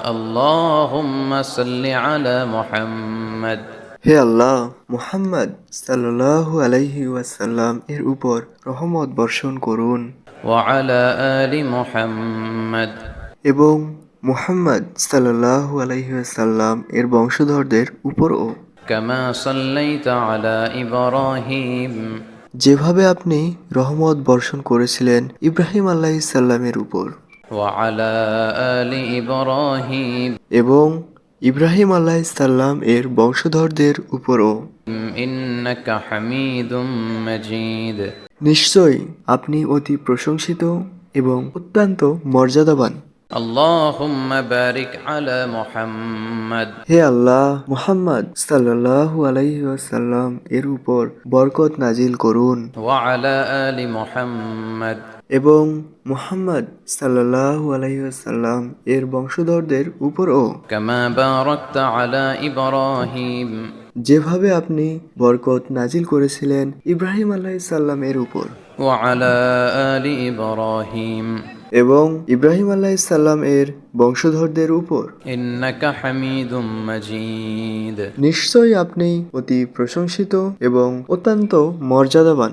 اللهم صل على محمد হে আল্লাহ, মুহাম্মদ সাল্লাল্লাহু আলাইহি ওয়াসাল্লাম এর উপর রহমত বর্ষণ করুন وعلى آل محمد এবং মুহাম্মদ সাল্লাল্লাহু আলাইহি ওয়াসাল্লাম এর বংশধরদের উপরও كما صليت على إبراهيم যেভাবে আপনি রহমত বর্ষণ করেছিলেন ইব্রাহিম আলাইহিস সালামের উপর وعلى آل إبراهيم এবং ইব্রাহিম আলাইহিস সালাম এর বংশধরদের উপরও إنك حميد مجيد নিশ্চয়ই আপনি অতি প্রশংসিত এবং অত্যন্ত মর্যাদাবান। اللهم بارك على محمد হে আল্লাহ, মুহাম্মদ সাল্লাল্লাহু আলাইহি ওয়াসাল্লাম এর উপর বরকত নাজিল করুন وعلى آل محمد এবং মুহাম্মদ সাল্লাল্লাহু আলাইহি ওয়াসাল্লাম এর বংশধরদের উপরও كما باركت على إبراهيم যেভাবে আপনি বরকত নাজিল করেছিলেন ইব্রাহিম আলাইহিস সালাম এর উপর وعلى آل إبراهيم এবং ইব্রাহিম আলাইহিস সালাম এর বংশধরদের উপর إنك حميد مجيد নিশ্চয়ই আপনি অতি প্রশংসিত এবং অত্যন্ত মর্যাদাবান।